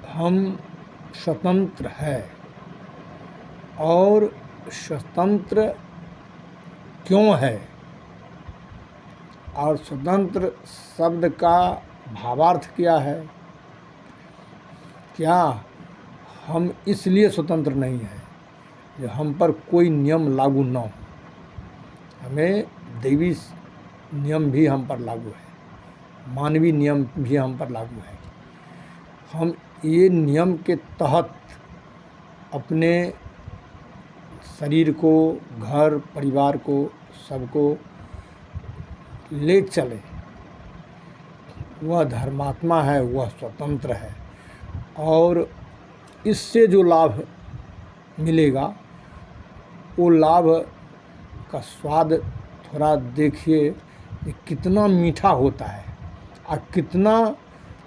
हम स्वतंत्र है और स्वतंत्र क्यों है और स्वतंत्र शब्द का भावार्थ क्या है। क्या हम इसलिए स्वतंत्र नहीं हैं कि हम पर कोई नियम लागू न हो। हमें दैवी नियम भी हम पर लागू है, मानवीय नियम भी हम पर लागू है। हम ये नियम के तहत अपने शरीर को, घर परिवार को, सबको ले चले। वह धर्मात्मा है, वह स्वतंत्र है और इससे जो लाभ मिलेगा वो लाभ का स्वाद थोड़ा देखिए कि कितना मीठा होता है और कितना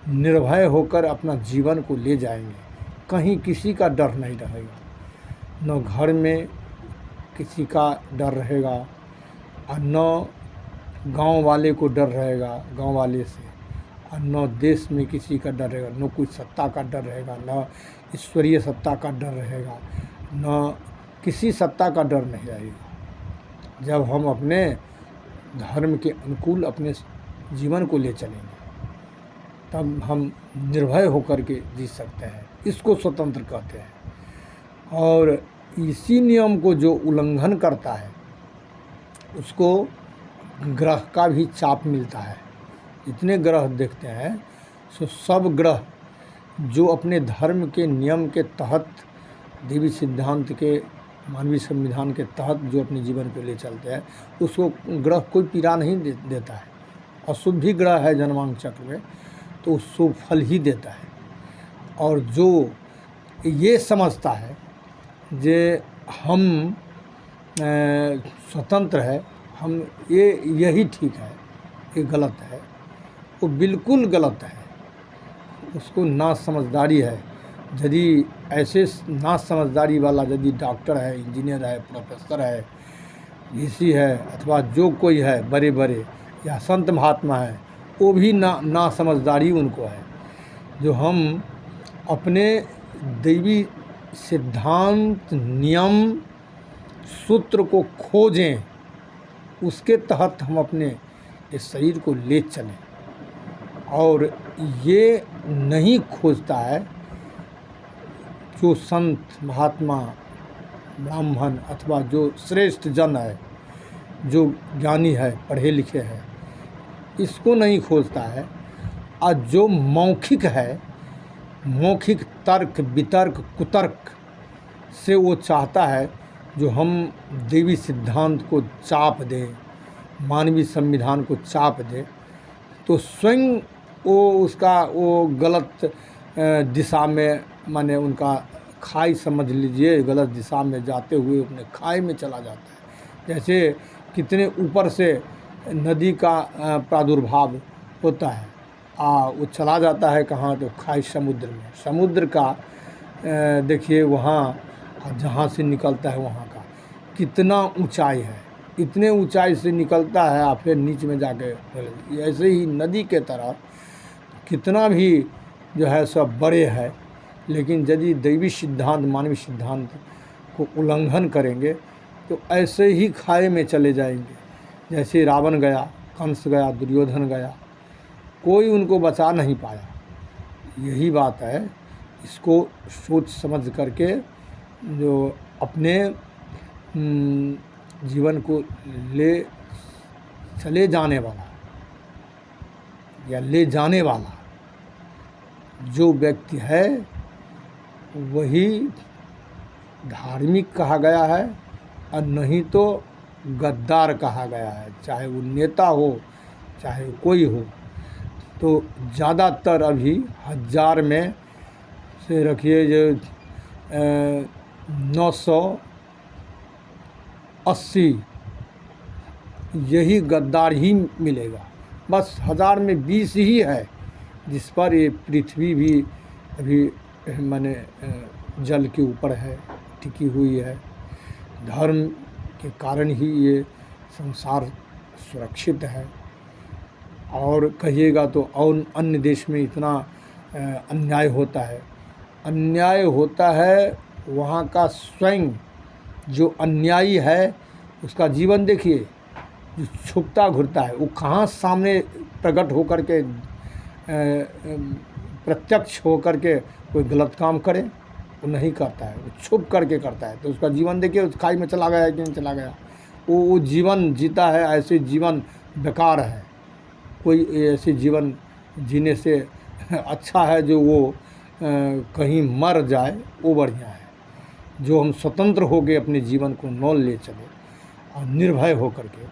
निर्भय होकर अपना जीवन को ले जाएंगे। कहीं किसी का डर नहीं रहेगा, न घर में किसी का डर रहेगा और न गांव वाले को डर रहेगा गांव वाले से, और न देश में किसी का डर रहेगा, न कोई सत्ता का डर रहेगा, न ईश्वरीय सत्ता का डर रहेगा, न किसी सत्ता का डर नहीं रहेगा। जब हम अपने धर्म के अनुकूल अपने जीवन को ले चलेंगे तब हम निर्भय होकर के जी सकते हैं। इसको स्वतंत्र कहते हैं। और इसी नियम को जो उल्लंघन करता है उसको ग्रह का भी चाप मिलता है। इतने ग्रह देखते हैं सो सब ग्रह जो अपने धर्म के नियम के तहत, देवी सिद्धांत के, मानवीय संविधान के तहत जो अपने जीवन को ले चलते हैं उसको ग्रह कोई पीड़ा नहीं देता है। अशुभ भी ग्रह है जन्मांक चक्र में तो शुभ फल ही देता है। और जो ये समझता है जे हम स्वतंत्र है, हम यही ठीक है, ये गलत है, वो बिल्कुल गलत है। उसको ना समझदारी है। यदि ऐसे ना समझदारी वाला यदि डॉक्टर है, इंजीनियर है, प्रोफेसर है, वीसी है अथवा जो कोई है बड़े बड़े या संत महात्मा है, वो भी ना समझदारी उनको है। जो हम अपने दैवी सिद्धांत, नियम, सूत्र को खोजें, उसके तहत हम अपने इस शरीर को ले चलें। और ये नहीं खोजता है जो संत महात्मा ब्राह्मण अथवा जो श्रेष्ठ जन है, जो ज्ञानी है, पढ़े लिखे हैं, इसको नहीं खोजता है। और जो मौखिक है, मौखिक तर्क वितर्क कुतर्क से वो चाहता है जो हम देवी सिद्धांत को चाप दें, मानवीय संविधान को चाप दें, तो स्वयं वो गलत दिशा में, माने उनका खाई समझ लीजिए, गलत दिशा में जाते हुए अपने खाई में चला जाता है। जैसे कितने ऊपर से नदी का प्रादुर्भाव होता है, वो चला जाता है कहाँ, तो खाई समुद्र में। समुद्र का देखिए वहाँ जहाँ से निकलता है वहाँ का कितना ऊंचाई है, इतने ऊंचाई से निकलता है और फिर नीचे में जाके। ऐसे ही नदी के तरह कितना भी जो है सब बड़े है, लेकिन यदि दैवी सिद्धांत, मानवीय सिद्धांत को उल्लंघन करेंगे तो ऐसे ही खाई में चले जाएंगे। जैसे रावण गया, कंस गया, दुर्योधन गया, कोई उनको बचा नहीं पाया। यही बात है। इसको सोच समझ करके जो अपने जीवन को ले चले जाने वाला या ले जाने वाला जो व्यक्ति है वही धार्मिक कहा गया है, और नहीं तो गद्दार कहा गया है। चाहे वो नेता हो, चाहे कोई हो, तो ज़्यादातर अभी 1000 में से रखिए जो 980 यही गद्दार ही मिलेगा। बस 1000 में 20 ही है जिस पर ये पृथ्वी भी अभी माने जल के ऊपर है, टिकी हुई है। धर्म के कारण ही ये संसार सुरक्षित है। और कहिएगा तो और अन्य देश में इतना अन्याय होता है, अन्याय होता है वहाँ का स्वयं जो अन्यायी है उसका जीवन देखिए, जो छुपता घुरता है वो कहाँ सामने प्रकट होकर के प्रत्यक्ष होकर के कोई गलत काम करे, वो नहीं करता है, वो छुप करके करता है। तो उसका जीवन देखिए उस खाई में चला गया कि नहीं चला गया। वो जीवन जीता है, ऐसे जीवन बेकार है। कोई ऐसे जीवन जीने से अच्छा है जो वो कहीं मर जाए, वो बढ़िया है। जो हम स्वतंत्र हो गए अपने जीवन को न ले चले और निर्भय हो करके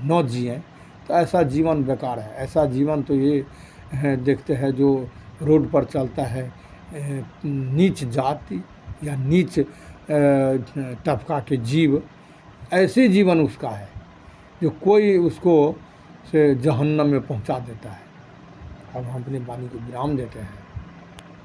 न जिएँ, तो ऐसा जीवन बेकार है। ऐसा जीवन तो ये देखते हैं जो रोड पर चलता है नीच जाति या नीच तबका के जीव, ऐसे जीवन उसका है जो कोई उसको से जहन्नम में पहुंचा देता है। अब हम अपनी वाणी को विराम देते हैं।